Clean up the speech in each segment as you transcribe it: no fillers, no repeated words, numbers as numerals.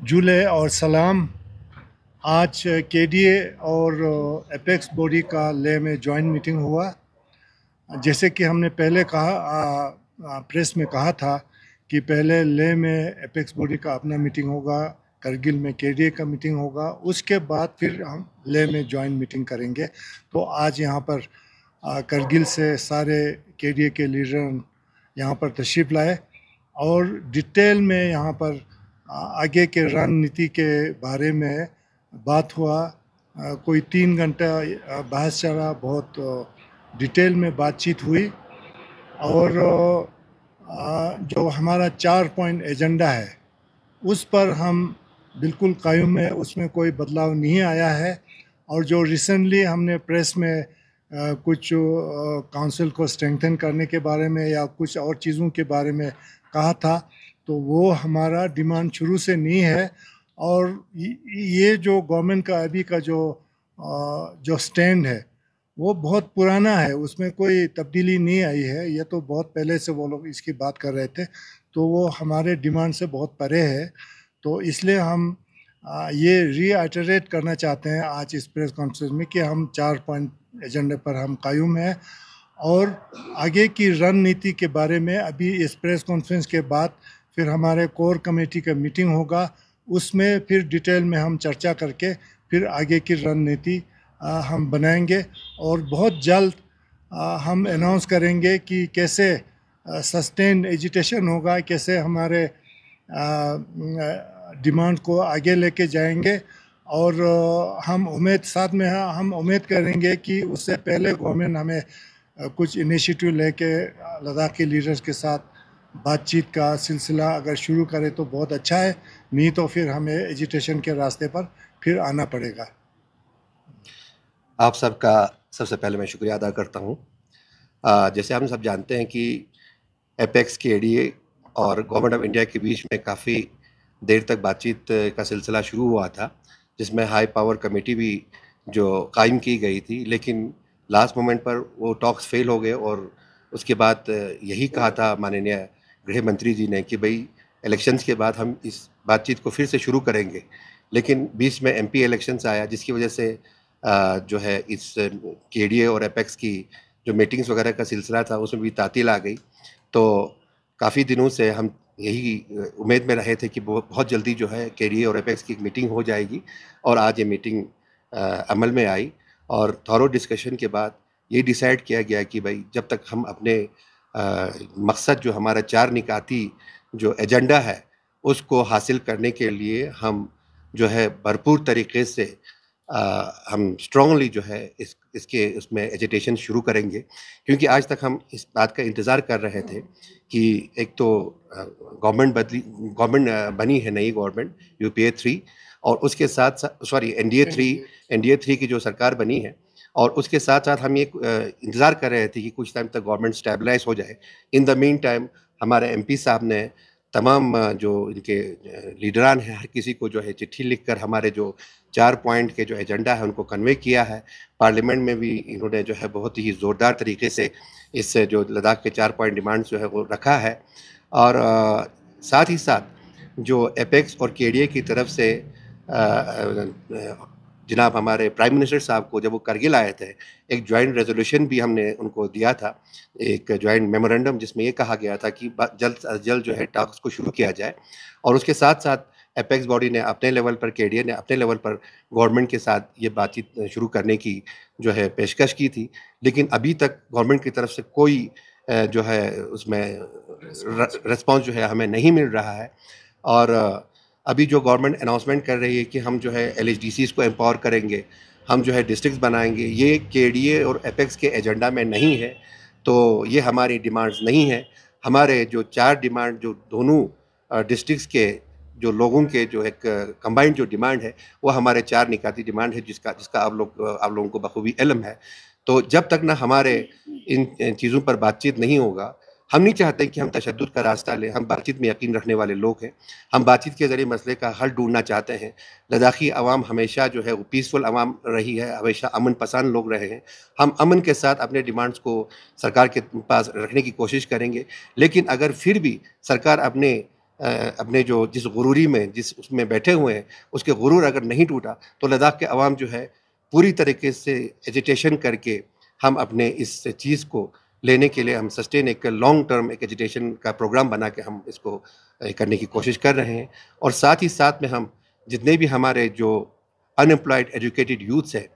जुले और सलाम। आज केडीए और एपेक्स बॉडी का ले में जॉइंट मीटिंग हुआ। जैसे कि हमने पहले कहा, प्रेस में कहा था कि पहले ले में एपेक्स बॉडी का अपना मीटिंग होगा, करगिल में केडीए का मीटिंग होगा, उसके बाद फिर हम ले में जॉइंट मीटिंग करेंगे। तो आज यहाँ पर करगिल से सारे केडीए के लीडर यहाँ पर तशरीफ़ लाए और डिटेल में यहाँ पर आगे के रणनीति के बारे में बात हुआ। कोई 3 घंटा बहस चला, बहुत डिटेल में बातचीत हुई और जो हमारा 4 पॉइंट एजेंडा है उस पर हम बिल्कुल कायम है, उसमें कोई बदलाव नहीं आया है। और जो रिसेंटली हमने प्रेस में कुछ काउंसिल को स्ट्रेंथन करने के बारे में या कुछ और चीज़ों के बारे में कहा था, तो वो हमारा डिमांड शुरू से नहीं है। और ये जो गवर्नमेंट का अभी का जो स्टैंड है वो बहुत पुराना है, उसमें कोई तब्दीली नहीं आई है। ये तो बहुत पहले से वो लोग इसकी बात कर रहे थे, तो वो हमारे डिमांड से बहुत परे है। तो इसलिए हम ये रीआइटरेट करना चाहते हैं आज इस प्रेस कॉन्फ्रेंस में कि हम 4 पॉइंट एजेंडे पर हम कायम हैं और आगे की रणनीति के बारे में अभी इस प्रेस कॉन्फ्रेंस के बाद फिर हमारे कोर कमेटी का मीटिंग होगा, उसमें फिर डिटेल में हम चर्चा करके फिर आगे की रणनीति हम बनाएंगे और बहुत जल्द हम अनाउंस करेंगे कि कैसे सस्टेन एजुटेशन होगा, कैसे हमारे डिमांड को आगे लेके जाएंगे। और हम उम्मीद करेंगे कि उससे पहले गवर्नमेंट हमें कुछ इनिशिएटिव लेके लद्दाख के लीडर्स के साथ बातचीत का सिलसिला अगर शुरू करें तो बहुत अच्छा है, नहीं तो फिर हमें एजुटेशन के रास्ते पर फिर आना पड़ेगा। आप सबका सबसे पहले मैं शुक्रिया अदा करता हूँ। जैसे हम सब जानते हैं कि एपेक्स केडीए और गवर्नमेंट ऑफ इंडिया के बीच में काफ़ी देर तक बातचीत का सिलसिला शुरू हुआ था, जिसमें हाई पावर कमेटी भी जो कायम की गई थी, लेकिन लास्ट मोमेंट पर वो टॉक्स फेल हो गए और उसके बाद यही कहा था माननीय गृह मंत्री जी ने कि भाई इलेक्शंस के बाद हम इस बातचीत को फिर से शुरू करेंगे। लेकिन बीच में एमपी इलेक्शंस आया, जिसकी वजह से जो है इस केडीए और एपेक्स की जो मीटिंग्स वगैरह का सिलसिला था उसमें भी तातील आ गई। तो काफ़ी दिनों से हम यही उम्मीद में रहे थे कि बहुत जल्दी जो है केडीए और एपेक्स की एक मीटिंग हो जाएगी और आज ये मीटिंग अमल में आई और थॉरो डिस्कशन के बाद ये डिसाइड किया गया कि भाई जब तक हम अपने मकसद जो हमारा 4 निकाती जो एजेंडा है उसको हासिल करने के लिए हम जो है भरपूर तरीके से हम स्ट्रांगली जो है इसके उसमें एजिटेशन शुरू करेंगे, क्योंकि आज तक हम इस बात का इंतज़ार कर रहे थे कि एक तो गवर्नमेंट बनी है नई गवर्नमेंट यूपीए 3 और उसके साथ एनडीए 3 की जो सरकार बनी है और उसके साथ साथ हम ये इंतज़ार कर रहे थे कि कुछ टाइम तक गवर्नमेंट स्टेबलाइज हो जाए। इन द मीन टाइम हमारे एमपी साहब ने तमाम जो इनके लीडरान हैं हर किसी को जो है चिट्ठी लिखकर हमारे जो 4 पॉइंट के जो एजेंडा है उनको कन्वे किया है। पार्लियामेंट में भी इन्होंने जो है बहुत ही ज़ोरदार तरीके से इस जो लद्दाख के 4 पॉइंट डिमांड्स जो है वो रखा है। और साथ ही साथ जो एपेक्स और केडीए की तरफ से जनाब हमारे प्राइम मिनिस्टर साहब को जब वो करगिल आए थे, एक जॉइंट रेजोल्यूशन भी हमने उनको दिया था, एक जॉइंट मेमोरेंडम, जिसमें ये कहा गया था कि जल्द से जल्द जो है टॉक्स को शुरू किया जाए। और उसके साथ साथ एपेक्स बॉडी ने अपने लेवल पर, केडीए ने अपने लेवल पर गवर्नमेंट के साथ ये बातचीत शुरू करने की जो है पेशकश की थी, लेकिन अभी तक गवर्नमेंट की तरफ से कोई जो है उसमें रिस्पॉन्स जो है हमें नहीं मिल रहा है। और अभी जो गवर्नमेंट अनाउंसमेंट कर रही है कि हम जो है एलएचडीसीज़ को एम्पावर करेंगे, हम जो है डिस्ट्रिक्ट्स बनाएंगे, ये केडीए और एपेक्स के एजेंडा में नहीं है। तो ये हमारी डिमांड्स नहीं है। हमारे जो 4 डिमांड जो दोनों डिस्ट्रिक्ट्स के जो लोगों के जो एक कंबाइंड जो डिमांड है वो हमारे 4 निकाती डिमांड है, जिसका आप लोगों को बखूबी इल्म है। तो जब तक ना हमारे इन चीज़ों पर बातचीत नहीं होगा, हम नहीं चाहते कि हम तशद्दुद का रास्ता लें। हम बातचीत में यकीन रखने वाले लोग हैं। हम बातचीत के ज़रिए मसले का हल ढूंढना चाहते हैं। लद्दाखी अवाम हमेशा जो है वो पीसफुल अवाम रही है, हमेशा अमन पसंद लोग रहे हैं। हम अमन के साथ अपने डिमांड्स को सरकार के पास रखने की कोशिश करेंगे, लेकिन अगर फिर भी सरकार अपने अपने जो जिस गुरूरी में जिस उसमें बैठे हुए हैं उसके गुरूर अगर नहीं टूटा तो लद्दाख के अवाम जो है पूरी तरीके से एजिटेशन करके हम अपने इस चीज़ को लेने के लिए हम सस्टेन एक लॉन्ग टर्म एक एजुटेशन का प्रोग्राम बना के हम इसको करने की कोशिश कर रहे हैं। और साथ ही साथ में हम जितने भी हमारे जो अनएम्प्लॉयड एजुकेटेड यूथ्स हैं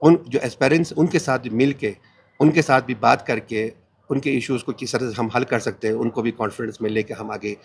उन जो एस्पायरेंट्स उनके साथ भी मिल के उनके साथ भी बात करके उनके इश्यूज़ को किस तरह से हम हल कर सकते हैं उनको भी कॉन्फिडेंस में लेके हम आगे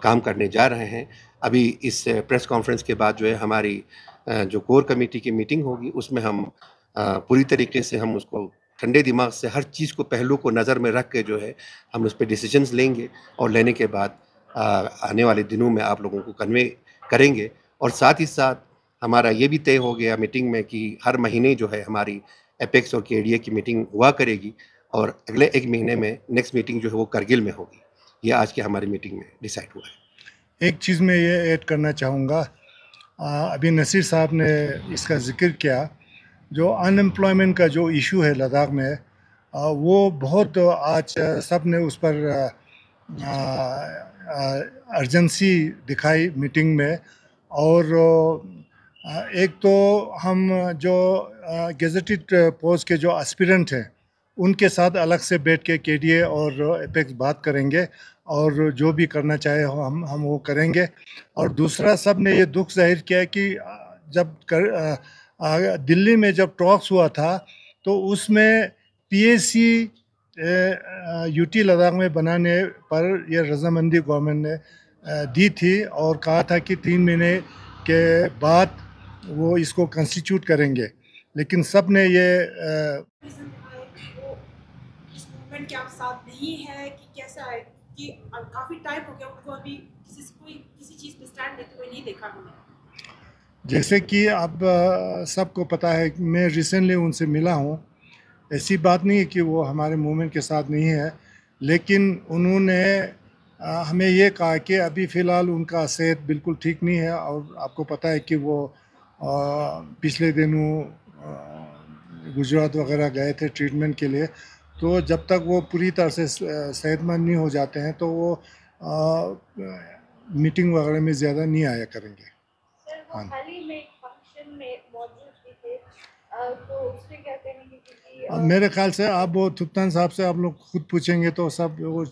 काम करने जा रहे हैं। अभी इस प्रेस कॉन्फ्रेंस के बाद जो है हमारी जो कोर कमेटी की मीटिंग होगी उसमें हम पूरी तरीके से हम उसको ठंडे दिमाग से हर चीज़ को पहलू को नज़र में रख के जो है हम उस पर डिसीजंस लेंगे और लेने के बाद आने वाले दिनों में आप लोगों को कन्वे करेंगे। और साथ ही साथ हमारा ये भी तय हो गया मीटिंग में कि हर महीने जो है हमारी एपेक्स और केडीए की मीटिंग हुआ करेगी और अगले एक महीने में नेक्स्ट मीटिंग जो है वो करगिल में होगी। ये आज के हमारी मीटिंग में डिसाइड हुआ है। एक चीज़ मैं ये ऐड करना चाहूँगा, अभी नसीर साहब ने इसका जिक्र किया, जो अनएम्प्लॉयमेंट का जो इशू है लद्दाख में वो बहुत आज सब ने उस पर अर्जेंसी दिखाई मीटिंग में। और एक तो हम जो गेजेटेड पोस्ट के जो एस्पिरेंट हैं उनके साथ अलग से बैठ के केडीए और एपेक्स बात करेंगे और जो भी करना चाहे हम वो करेंगे। और दूसरा सब ने ये दुख जाहिर किया कि जब दिल्ली में जब टॉक्स हुआ था तो उसमें पीएसी यूटी लद्दाख में बनाने पर यह रजामंदी गवर्नमेंट ने दी थी और कहा था कि 3 महीने के बाद वो इसको कंस्टिट्यूट करेंगे, लेकिन सब ने ये के आप साथ नहीं है कि कैसा है कि काफ़ी टाइम हो गया उनको अभी किसी चीज़ पे स्टैंड लेते हुए नहीं देखा हमने। जैसे कि अब सबको पता है कि मैं रिसेंटली उनसे मिला हूँ, ऐसी बात नहीं है कि वो हमारे मूवमेंट के साथ नहीं है, लेकिन उन्होंने हमें ये कहा कि अभी फ़िलहाल उनका सेहत बिल्कुल ठीक नहीं है और आपको पता है कि वो पिछले दिनों गुजरात वगैरह गए थे ट्रीटमेंट के लिए। तो जब तक वो पूरी तरह से सेहतमंद नहीं हो जाते हैं तो वो मीटिंग वगैरह में ज़्यादा नहीं आया करेंगे। सर वो हाल ही में एक फंक्शन में मौजूद भी थे, तो उसमें क्या कहेंगे कि मेरे ख्याल से आप वो थुप्तान साहब से आप लोग खुद पूछेंगे तो सब वो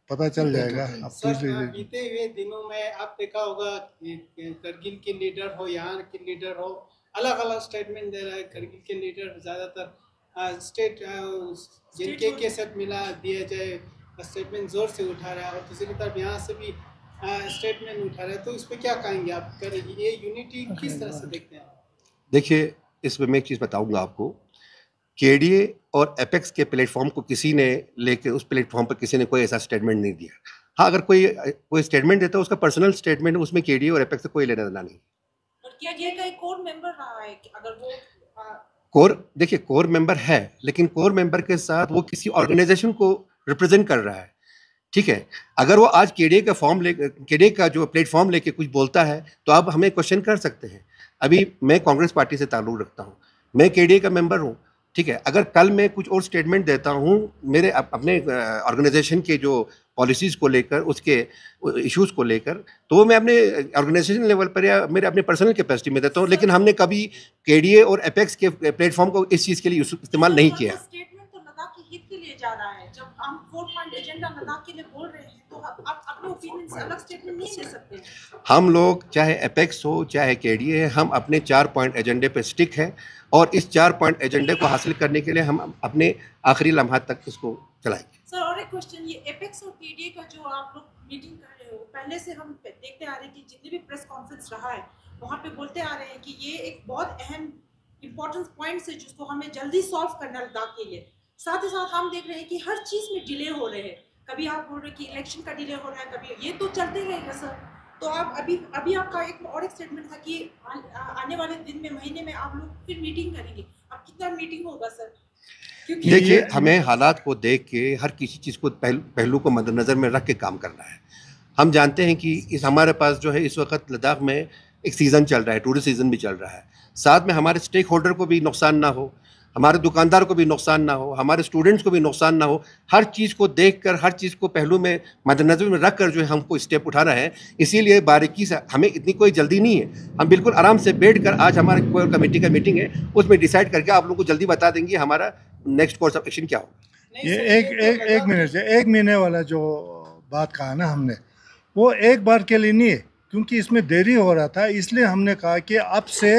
पता चल जाएगा। आप पूछ लीजिए। बीते हुए दिनों में आप देखा होगा करगिल के लीडर हो यहाँ के लीडर हो अलग अलग स्टेटमेंट दे रहा है। करगिल के लीडर ज़्यादातर स्टेट जिनके के साथ मिला दिया जाए स्टेटमेंट जोर से उठा रहा है और दूसरी तरफ यहाँ से भी स्टेटमेंट उठा रहा है, तो इस पर क्या कहेंगे आप? करेंगे ये यूनिटी किस तरह से देखते हैं? देखिए, इसमें मैं एक चीज़ बताऊंगा आपको, केडीए और एपेक्स के प्लेटफॉर्म को किसी ने लेके उस प्लेटफॉर्म पर किसी ने कोई ऐसा स्टेटमेंट नहीं दिया। हाँ, अगर कोई स्टेटमेंट देता है उसका पर्सनल स्टेटमेंट, उसमें केडीए और एपेक्स से कोई लेना देना नहीं। और क्या ये का कोर मेंबर रहा है कि अगर वो देखिए कोर मेंबर है, लेकिन कोर मेंबर के साथ वो किसी ऑर्गेनाइजेशन को रिप्रेजेंट कर रहा है, ठीक है। अगर वो आज केडीए का जो प्लेटफॉर्म लेके कुछ बोलता है तो आप हमें क्वेश्चन कर सकते हैं। अभी मैं कांग्रेस पार्टी से ताल्लुक़ रखता हूँ, मैं केडीए का मेंबर हूँ, ठीक है। अगर कल मैं कुछ और स्टेटमेंट देता हूँ मेरे अपने ऑर्गेनाइजेशन के जो पॉलिसीज़ को लेकर, उसके इश्यूज़ को लेकर, तो वो मैं अपने ऑर्गेनाइजेशन लेवल पर या मेरे अपने पर्सनल कैपेसिटी में देता हूँ, लेकिन हमने कभी केडीए और एपेक्स के प्लेटफॉर्म को इस चीज़ के लिए इस्तेमाल नहीं किया। स्टेटमेंट तो लद्दाख के हित के लिए जा रहा है। जब हम 4 पॉइंट एजेंडा लद्दाख के लिए बोल रहे हैं तो आप अपने ओपिनियन से अलग स्टेटमेंट नहीं दे सकते। हम लोग चाहे एपेक्स हो चाहे केडीए, हम अपने 4 पॉइंट एजेंडे पे स्टिक है और इस 4 पॉइंट एजेंडे को हासिल करने के लिए हम अपने आखिरी लम्हात तक इसको चलाएंगे। सर और एक क्वेश्चन, ये एपेक्स और केडीए का जो आप लोग मीटिंग कर रहे हो, पहले से हम देखते आ रहे हैं कि जितने भी प्रेस कॉन्फ्रेंस रहा है वहाँ पे बोलते आ रहे हैं कि ये एक बहुत अहम इंपॉर्टेंट पॉइंट है जिसको हमें जल्दी सॉल्व करना लद्दाख के लिए। साथ ही साथ हम देख रहे हैं कि हर चीज़ में डिले हो रहे हैं, कभी आप बोल रहे हैं कि इलेक्शन का डिले हो रहा है, कभी ये तो चलते रहेगा सर। तो आप अभी आपका एक स्टेटमेंट था कि आने वाले दिन में महीने में आप लोग फिर मीटिंग करेंगे। अब कितना मीटिंग होगा सर? देखिए, हमें हालात को देख के हर किसी चीज़ को पहलू को मद्देनज़र में रख के काम करना है। हम जानते हैं कि हमारे पास जो है इस वक्त लद्दाख में एक सीज़न चल रहा है, टूरिस्ट सीज़न भी चल रहा है, साथ में हमारे स्टेक होल्डर को भी नुकसान ना हो, हमारे दुकानदार को भी नुकसान ना हो, हमारे स्टूडेंट्स को भी नुकसान ना हो, हर चीज़ को देखकर, हर चीज़ को पहलू में मद्देनजर में रख कर जो है हमको स्टेप उठाना है। इसीलिए बारीकी से, हमें इतनी कोई जल्दी नहीं है, हम बिल्कुल आराम से बैठ कर, आज हमारे कोर कमेटी का मीटिंग है, उसमें डिसाइड करके आप लोगों को जल्दी बता देंगे हमारा नेक्स्ट कोर्स ऑफ एक्शन क्या होगा। ये एक मिनट से, 1 महीने वाला जो बात कहा ना हमने, वो एक बार के लिए नहीं है, क्योंकि इसमें देरी हो रहा था, इसलिए हमने कहा कि अब से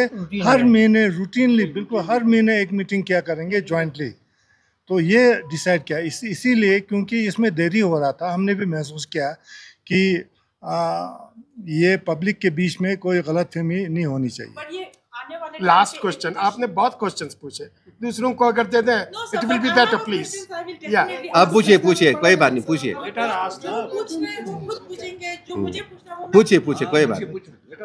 हर महीने रूटीनली, बिल्कुल हर महीने एक मीटिंग क्या करेंगे जॉइंटली। तो ये डिसाइड किया इसीलिए, क्योंकि इसमें देरी हो रहा था। हमने भी महसूस किया कि ये पब्लिक के बीच में कोई गलतफहमी नहीं होनी चाहिए। पर ये आने वाले लास्ट क्वेश्चन, आपने बहुत क्वेश्चंस पूछे, दूसरों को अगर दे दें it will be better please. या अब पूछिए, कोई बात नहीं, पूछिए, पूछिए, कोई बात नहीं।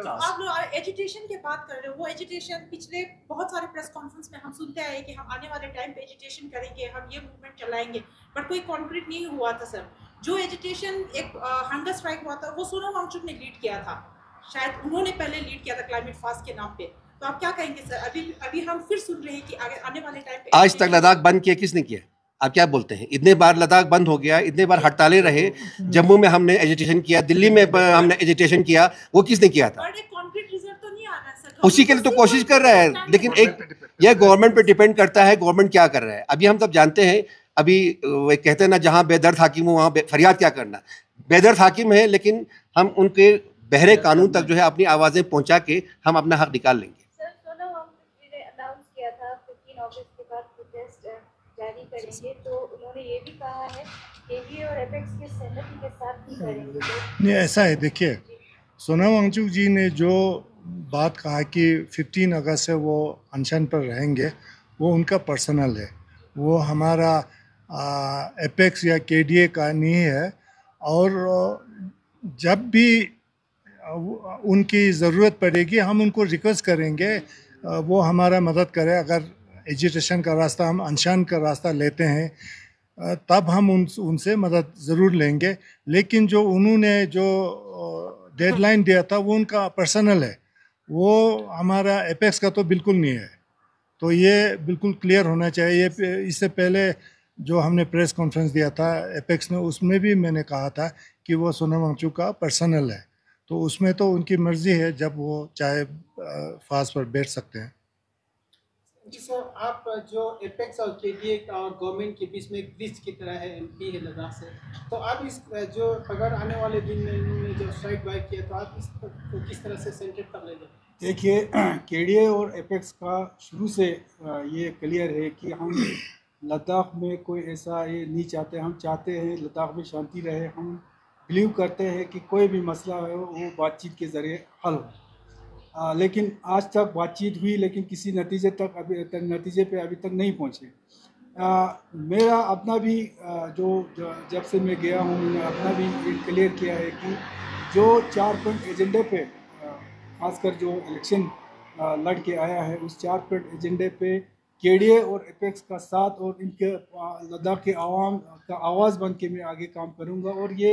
आप लोग एजुटेशन की बात कर रहे हो, वो एजुटेशन पिछले बहुत सारे प्रेस कॉन्फ्रेंस में हम सुनते आए कि हम आने वाले टाइम पे एजुटेशन करेंगे, हम ये मूवमेंट चलाएंगे, पर कोई कॉन्क्रीट नहीं हुआ था सर। जो एजुटेशन एक हंगर स्ट्राइक हुआ था, वो सोनम वांगचुक ने लीड किया था, शायद उन्होंने पहले लीड किया था क्लाइमेट फास्ट के नाम पे। तो आप क्या कहेंगे सर? अभी हम फिर सुन रहे हैं कि आने वाले टाइम पे आज तक लद्दाख बंद किया किसने किया? आप क्या बोलते हैं? इतने बार लद्दाख बंद हो गया, इतने बार हड़तालें रहे, जम्मू में हमने एजिटेशन किया, दिल्ली में हमने एजिटेशन किया, वो किसने किया था? उसी के लिए तो कोशिश कर रहा है, लेकिन यह गवर्नमेंट पे डिपेंड करता है, गवर्नमेंट क्या कर रहा है। अभी हम सब जानते हैं, अभी वो कहते हैं ना, जहाँ बेदर्द हाकिम हो वहाँ फरियाद क्या करना। बेदर्द हाकिम है, लेकिन हम उनके बहरे कानून तक जो है अपनी आवाज़ें पहुँचा के हम अपना हक निकाल लेंगे। जारी करेंगे, तो उन्होंने ये भी कहा है केडीए और एपेक्स के सहमति के साथ ही करेंगे। नहीं, ऐसा है, देखिए, सोनम वांगचुक जी ने जो बात कहा कि 15 अगस्त से वो अनशन पर रहेंगे, वो उनका पर्सनल है, वो हमारा एपेक्स या केडीए का नहीं है। और जब भी उनकी ज़रूरत पड़ेगी हम उनको रिक्वेस्ट करेंगे, वो हमारा मदद करें। अगर एजुटेशन का रास्ता, हम अनशन का रास्ता लेते हैं, तब हम उनसे मदद ज़रूर लेंगे। लेकिन जो उन्होंने जो डेडलाइन दिया था वो उनका पर्सनल है, वो हमारा एपेक्स का तो बिल्कुल नहीं है। तो ये बिल्कुल क्लियर होना चाहिए। इससे पहले जो हमने प्रेस कॉन्फ्रेंस दिया था एपेक्स ने, उसमें भी मैंने कहा था कि वो सोनम वांगचुक का पर्सनल है, तो उसमें तो उनकी मर्ज़ी है, जब वो चाहे फास्ट पर बैठ सकते हैं। जी सर, आप जो एपेक्स और केडीए और गवर्नमेंट के बीच में एक ब्रिज की तरह है, एमपी है लद्दाख से, तो आप इस जो अगर आने वाले दिन में इन्होंने जो स्ट्राइक बाइक किया, तो आप इसको किस तरह से सेंटर पर ले जाए? देखिए, केडीए और एपेक्स का शुरू से ये क्लियर है कि हम लद्दाख में कोई ऐसा ये नहीं चाहते। हम चाहते हैं लद्दाख में शांति रहे। हम बिलीव करते हैं कि कोई भी मसला है वो बातचीत के ज़रिए हल हो। लेकिन आज तक बातचीत हुई, लेकिन किसी नतीजे पे अभी तक नहीं पहुँचे। मेरा अपना भी जब से मैं गया हूँ, मैंने अपना भी क्लियर किया है कि जो 4 पॉइंट एजेंडे पे, खासकर जो इलेक्शन लड़ के आया है, उस 4 पॉइंट एजेंडे पे केडीए और एपेक्स का साथ और इनके लद्दाख के आवाम का आवाज़ बन के मैं आगे काम करूँगा। और ये